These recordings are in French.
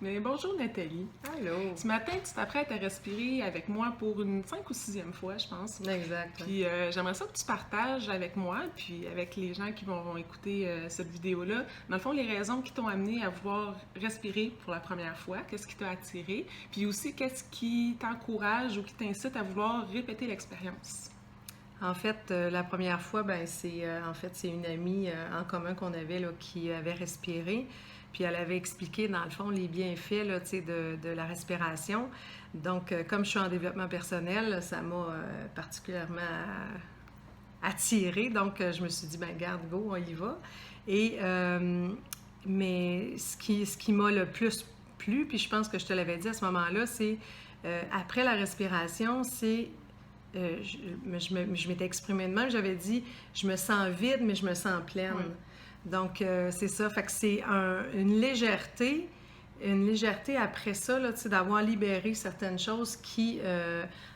Mais bonjour Nathalie. Allô. Ce matin, tu t'apprêtes à respirer avec moi pour une 5 ou 6e fois, je pense. Exact. Puis j'aimerais ça que tu partages avec moi, puis avec les gens qui vont écouter cette vidéo-là, dans le fond, les raisons qui t'ont amené à vouloir respirer pour la première fois, qu'est-ce qui t'a attiré, puis aussi qu'est-ce qui t'encourage ou qui t'incite à vouloir répéter l'expérience. En fait, la première fois, c'est une amie en commun qu'on avait là, qui avait respiré. Puis elle avait expliqué, dans le fond, les bienfaits là, de la respiration. Donc, comme je suis en développement personnel, ça m'a particulièrement attirée. Donc, je me suis dit, ben garde, go, on y va. Et, mais ce qui m'a le plus plu, puis je pense que je te l'avais dit à ce moment-là, c'est après la respiration, c'est je m'étais exprimée de même, j'avais dit je me sens vide, mais je me sens pleine. Oui. Donc, c'est ça. Fait que c'est une légèreté après ça, là, d'avoir libéré certaines choses qui,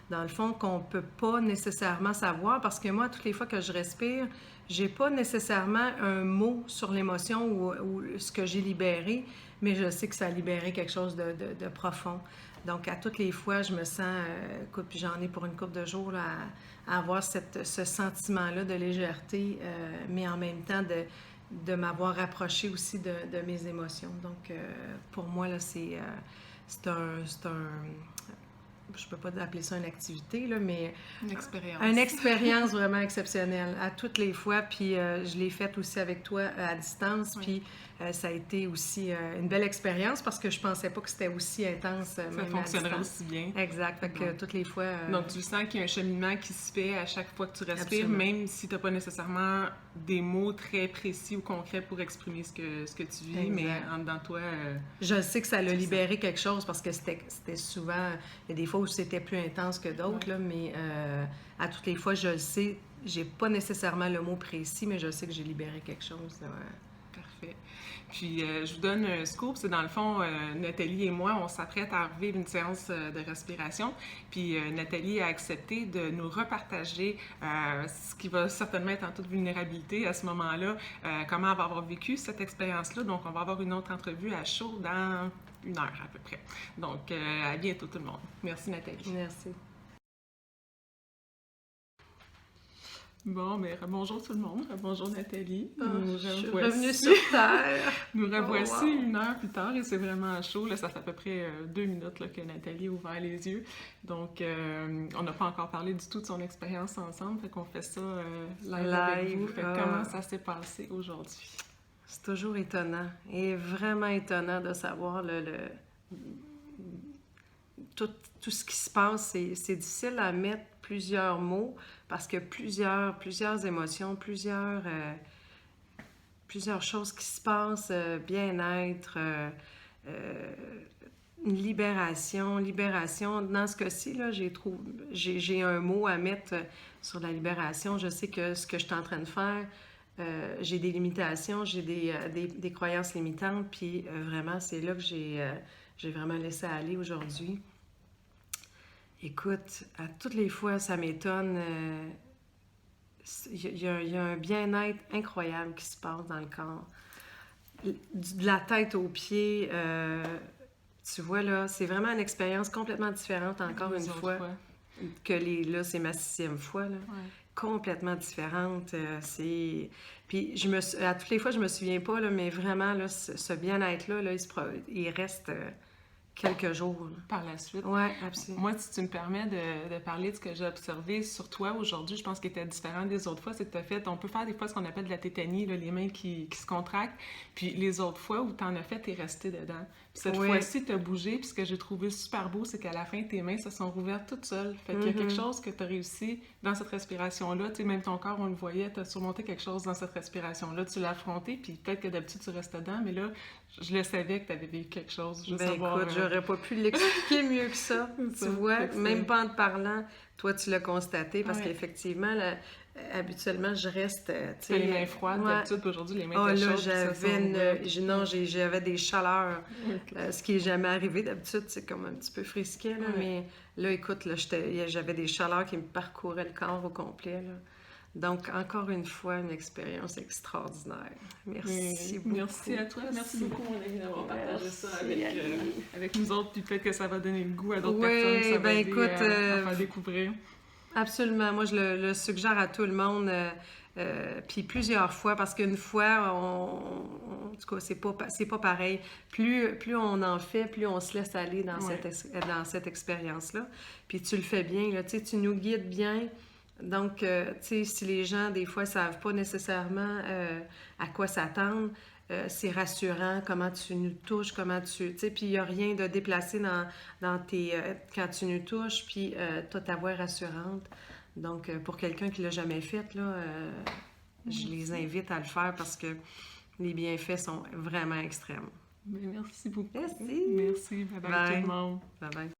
dans le fond, qu'on ne peut pas nécessairement savoir. Parce que moi, toutes les fois que je respire, j'ai pas nécessairement un mot sur l'émotion ou ce que j'ai libéré, mais je sais que ça a libéré quelque chose de profond. Donc, à toutes les fois, je me sens, écoute, puis j'en ai pour une couple de jours là, à avoir ce sentiment-là de légèreté, mais en même temps de m'avoir rapproché aussi de mes émotions. Donc, pour moi, là, c'est un je peux pas appeler ça une activité, là, mais une expérience. Une expérience vraiment exceptionnelle à toutes les fois. Puis je l'ai faite aussi avec toi à distance. Oui. Puis ça a été aussi une belle expérience parce que je pensais pas que c'était aussi intense. Ça fonctionnerait aussi bien. Exact. Fait que toutes les fois... Donc tu sens qu'il y a un cheminement qui se fait à chaque fois que tu respires, absolument. Même si tu n'as pas nécessairement des mots très précis ou concrets pour exprimer ce que tu vis, exact. Mais en dedans de toi... je sais que ça l'a libéré quelque chose parce que c'était souvent... Il y a des fois où c'était plus intense que d'autres, là, mais à toutes les fois, je le sais, j'ai pas nécessairement le mot précis, mais je sais que j'ai libéré quelque chose. Parfait. Puis, je vous donne un scoop, c'est dans le fond, Nathalie et moi, on s'apprête à revivre une séance de respiration. Puis, Nathalie a accepté de nous repartager ce qui va certainement être en toute vulnérabilité à ce moment-là, comment elle va avoir vécu cette expérience-là. Donc, on va avoir une autre entrevue à chaud dans 1 heure à peu près. Donc, à bientôt tout le monde. Merci Nathalie. Merci. Bon, mais bonjour tout le monde. Bonjour Nathalie. Je suis revenue sur Terre. Nous revoici 1 heure plus tard et c'est vraiment chaud. Là, ça fait à peu près 2 minutes là, que Nathalie a ouvert les yeux. Donc, on n'a pas encore parlé du tout de son expérience ensemble. Fait qu'on fait ça live avec vous. Fait comment ça s'est passé aujourd'hui? C'est toujours étonnant et vraiment étonnant de savoir tout ce qui se passe. C'est difficile à mettre plusieurs mots parce que plusieurs émotions, plusieurs choses qui se passent, bien-être, une libération. Dans ce cas-ci, là, j'ai un mot à mettre sur la libération. Je sais que ce que je suis en train de faire, j'ai des limitations, j'ai des croyances limitantes, puis vraiment, c'est là que j'ai vraiment laissé aller aujourd'hui. Écoute, à toutes les fois, ça m'étonne. Il y a un bien-être incroyable qui se passe dans le corps. De la tête aux pieds, tu vois, là, c'est vraiment une expérience complètement différente, encore une fois. Là, c'est ma 6e fois, là. Ouais. Complètement différente. Puis, à toutes les fois, je me souviens pas, là, mais vraiment, là, ce bien-être-là, là, il reste... quelques jours. Là. Par la suite. Oui, absolument. Moi, si tu me permets de parler de ce que j'ai observé sur toi aujourd'hui, je pense qu'il était différent des autres fois, c'est que tu as fait, on peut faire des fois ce qu'on appelle de la tétanie, là, les mains qui se contractent, puis les autres fois où tu en as fait, tu es resté dedans. Puis cette fois-ci, tu as bougé, puis ce que j'ai trouvé super beau, c'est qu'à la fin, tes mains se sont rouvertes toutes seules. Fait qu'il y a quelque chose que tu as réussi dans cette respiration-là, tu sais, même ton corps, on le voyait, tu as surmonté quelque chose dans cette respiration-là, tu l'as affronté, puis peut-être que d'habitude, tu restes dedans, mais là, je le savais que tu avais vécu quelque chose. Écoute, j'aurais pas pu l'expliquer mieux que ça. Tu vois, même pas en te parlant, toi, tu l'as constaté, parce qu'effectivement, là, habituellement, je reste... Tu as les mains froides, d'habitude, aujourd'hui, les mains étaient chaudes. J'avais des chaleurs, ce qui n'est jamais arrivé. D'habitude, c'est comme un petit peu frisquet, là, mais là, écoute, là, j'avais des chaleurs qui me parcouraient le corps au complet, là. Donc, encore une fois, une expérience extraordinaire. Merci beaucoup. Merci à toi. Merci beaucoup, mon ami, d'avoir partagé ça Merci, avec nous autres. Puis peut-être que ça va donner le goût à d'autres Oui, personnes. Ça va ben aider écoute, à faire découvrir. Absolument. Moi, je le suggère à tout le monde. Puis plusieurs fois, parce qu'une fois, en tout cas, c'est pas pareil. Plus on en fait, plus on se laisse aller dans dans cette expérience-là. Puis tu le fais bien, là, tu sais, tu nous guides bien. Donc, tu sais, si les gens, des fois, savent pas nécessairement à quoi s'attendre, c'est rassurant, comment tu nous touches, tu sais, puis il n'y a rien de déplacé dans tes... quand tu nous touches, puis tu as ta voix rassurante. Donc, pour quelqu'un qui l'a jamais fait, là, je les invite à le faire parce que les bienfaits sont vraiment extrêmes. Merci beaucoup. Merci. Merci. Bye bye tout le monde. Bye bye.